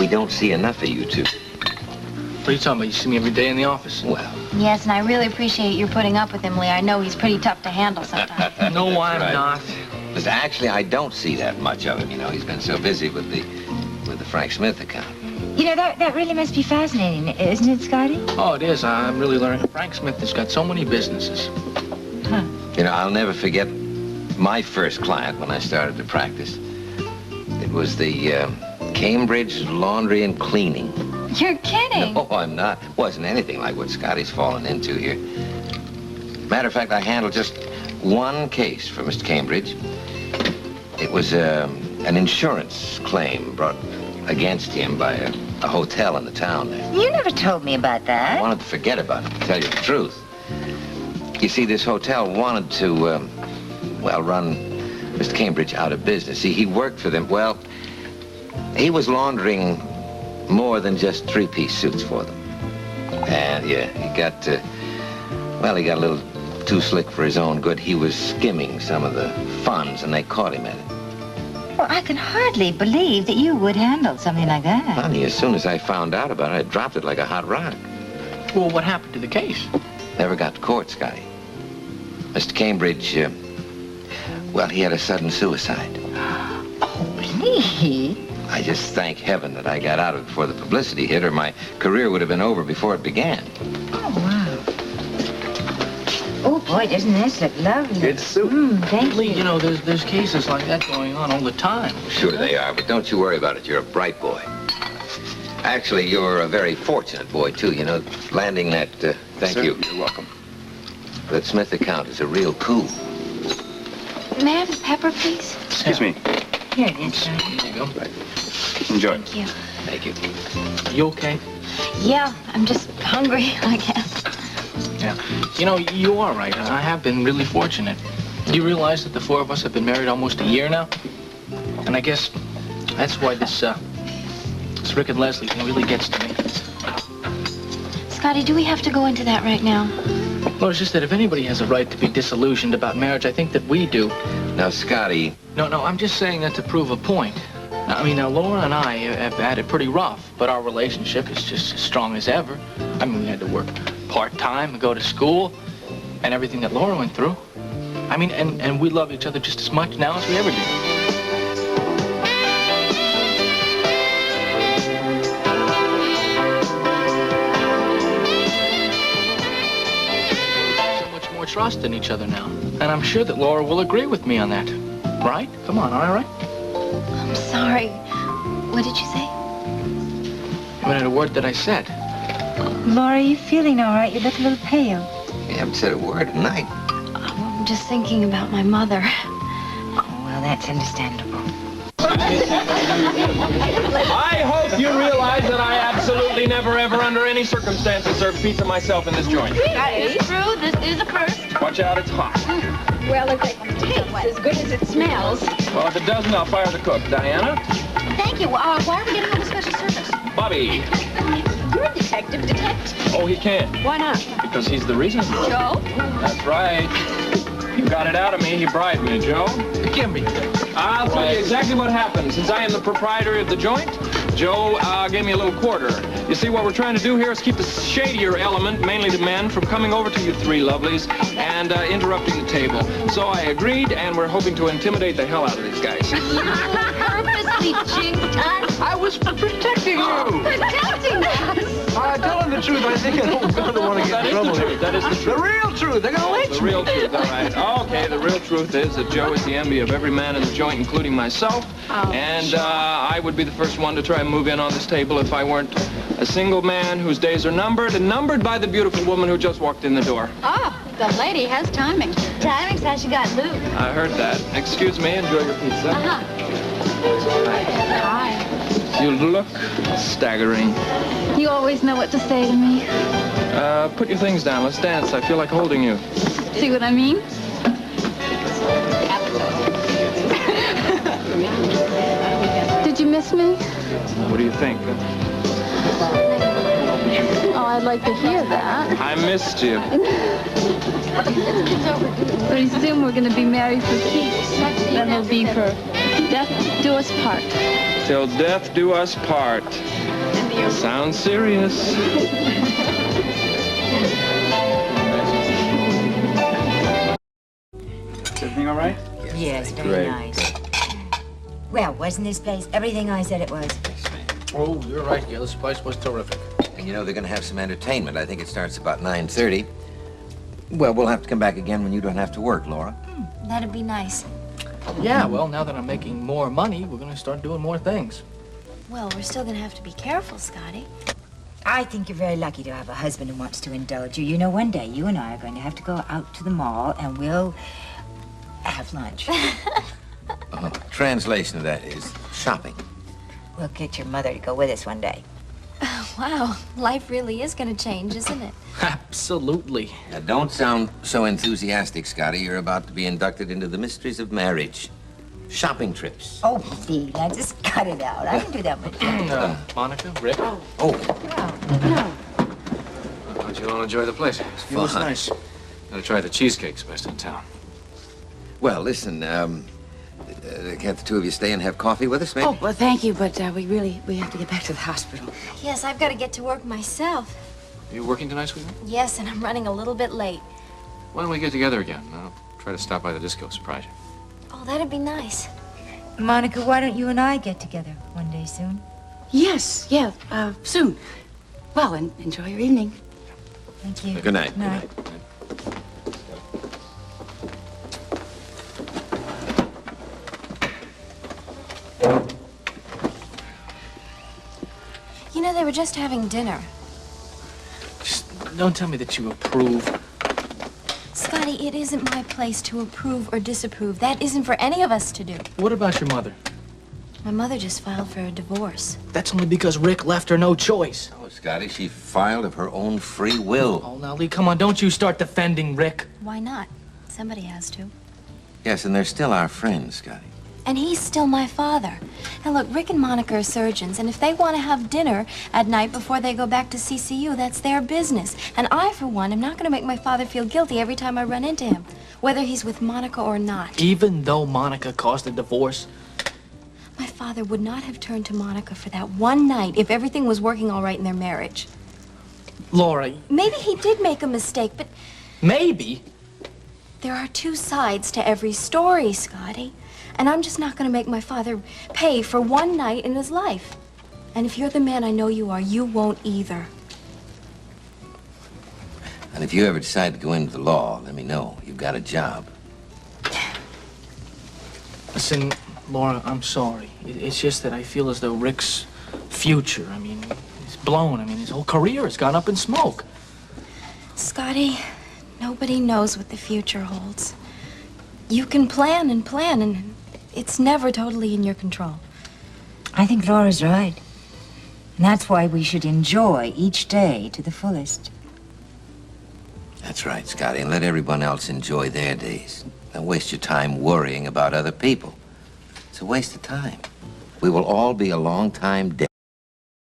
we don't see enough of you two. What are you talking about? You see me every day in the office? Well. Yes, and I really appreciate your putting up with him, Lee. I know he's pretty tough to handle sometimes. No, I'm right. not. But actually, I don't see that much of him. You know, he's been so busy with the Frank Smith account. You know, that really must be fascinating, isn't it, Scotty? Oh, it is. I'm really learning. Frank Smith has got so many businesses. Huh. You know, I'll never forget my first client when I started to practice. It was the Cambridge Laundry and Cleaning. You're kidding. No, I'm not. Wasn't anything like what Scotty's fallen into here. Matter of fact, I handled just one case for Mr. Cambridge. It was an insurance claim brought against him by a hotel in the town there. You never told me about that. I wanted to forget about it, to tell you the truth. You see, this hotel wanted to, well, run Mr. Cambridge out of business. See, he worked for them. Well, he was laundering more than just three-piece suits for them. And, yeah, he got a little too slick for his own good. He was skimming some of the funds, and they caught him at it. Well, I can hardly believe that you would handle something like that. Honey, as soon as I found out about it, I dropped it like a hot rock. Well, what happened to the case? Never got to court, Scotty. Mr. Cambridge, well, he had a sudden suicide. Oh, Lee. I just thank heaven that I got out of it before the publicity hit, or my career would have been over before it began. Oh, wow. Oh, boy, doesn't this look lovely? Good suit. Thank Lee, you. you know, there's cases like that going on all the time. Sure they are, but don't you worry about it. You're a bright boy. Actually, you're a very fortunate boy, too. You know, landing that, thank you. You're welcome. That Smith account is a real coup. May I have a pepper, please? Excuse me. Here it is, Scotty. There you go. Enjoy. Thank you. Thank you. You okay? Yeah, I'm just hungry, I guess. Yeah. You know, you are right. I have been really fortunate. Do you realize that the four of us have been married almost a year now? And I guess that's why this Rick and Leslie thing really gets to me. Scotty, do we have to go into that right now? Well, it's just that if anybody has a right to be disillusioned about marriage, I think that we do. Now, Scotty... No, I'm just saying that to prove a point. I mean, now, Laura and I have had it pretty rough, but our relationship is just as strong as ever. I mean, we had to work part-time and go to school and everything that Laura went through. I mean, and we love each other just as much now as we ever did. So much more trust in each other now. And I'm sure that Laura will agree with me on that. Right? Come on, all right? I'm sorry. What did you say? You wanted a word that I said. Laura, are you feeling all right? You look a little pale. You haven't said a word tonight. Oh, I'm just thinking about my mother. Oh, well, that's understandable. I hope you realize that I absolutely never, ever, under any circumstances, serve pizza myself in this joint. That is true. This is a first. Watch out, it's hot. Well, if it tastes as good as it smells. Well, if it doesn't, I'll fire the cook. Diana? Thank you. Why are we getting all the special service? Bobby? You're a detective. Detect. Oh, he can't. Why not? Because he's the reason. Joe? That's right. You got it out of me. He bribed me, Joe. Give me. I'll tell you exactly what happened. Since I am the proprietor of the joint, Joe gave me a little quarter. You see, what we're trying to do here is keep the shadier element, mainly the men, from coming over to you three lovelies and interrupting the table. So I agreed, and we're hoping to intimidate the hell out of these guys. Purposely jinxed us. I was protecting you. Protecting us. Telling the truth, I think I don't want to get in trouble here. That is the truth. The real truth. They're gonna lynch The me. real truth, all right. Okay, the real truth is that Joe is the envy of every man in the joint, including myself. And I would be the first one to try and move in on this table if I weren't a single man whose days are numbered, and numbered by the beautiful woman who just walked in the door. Oh, the lady has timing. Timing's how she got Luke. I heard that. Excuse me, enjoy your pizza. Hi. You look staggering. You always know what to say to me. Put your things down. Let's dance. I feel like holding you. See what I mean? Did you miss me? What do you think? Oh, I'd like to hear that. I missed you. Pretty soon we're going to be married for keeps. Then it'll be for death do us part. till death do us part. Sounds serious. Is everything all right? Yes, very Great. nice. Well, wasn't this place everything I said it was? Oh, you're right, Gail. This place was terrific. And you know, they're going to have some entertainment. I think it starts about 9:30. Well, we'll have to come back again when you don't have to work, Laura. That'd be nice. Yeah, well, now that I'm making more money, we're gonna start doing more things. Well, we're still gonna have to be careful, Scotty. I think you're very lucky to have a husband who wants to indulge you. You know, one day you and I are going to have to go out to the mall and we'll have lunch. Translation of that is shopping. We'll get your mother to go with us one day. Wow, life really is gonna change, isn't it? Absolutely. Now, don't sound so enthusiastic, Scotty. You're about to be inducted into the mysteries of marriage. Shopping trips. Oh, Steve, now just cut it out. I can do that much. Monica, Rick. Oh, How'd you all enjoy the place? It was nice. Gotta try the cheesecakes best in town. well, listen, can't the two of you stay and have coffee with us, maybe? Oh, well, thank you, but we have to get back to the hospital. Yes, I've got to get to work myself. Are you working tonight, sweetheart? Yes, and I'm running a little bit late. Why don't we get together again? I'll try to stop by the disco, surprise you. Oh, that'd be nice. Monica, why don't you and I get together one day soon? Yes, yeah, soon. Well, enjoy your evening. Thank you. Good night. Night. You know, they were just having dinner. Just don't tell me that you approve. Scotty, it isn't my place to approve or disapprove. That isn't for any of us to do. What about your mother? My mother just filed for a divorce. That's only because Rick left her no choice. Oh, Scotty, she filed of her own free will. Oh, now, Lee, come on. Don't you start defending Rick. Why not? Somebody has to. Yes, and they're still our friends, Scotty. And he's still my father. And look, Rick and Monica are surgeons, and if they want to have dinner at night before they go back to CCU, that's their business. And I, for one, am not going to make my father feel guilty every time I run into him, whether he's with Monica or not. Even though Monica caused the divorce? My father would not have turned to Monica for that one night if everything was working all right in their marriage. Laura, Maybe he did make a mistake, but maybe. there are two sides to every story, Scotty. And I'm just not going to make my father pay for one night in his life. And if you're the man I know you are, you won't either. And if you ever decide to go into the law, let me know. You've got a job. Listen, Laura, I'm sorry. It's just that I feel as though Rick's future, he's blown. His whole career has gone up in smoke. Scotty, nobody knows what the future holds. You can plan, and it's never totally in your control. I think Laura's right. And that's why we should enjoy each day to the fullest. That's right, Scotty, and let everyone else enjoy their days. Don't waste your time worrying about other people. It's a waste of time. We will all be a long time dead.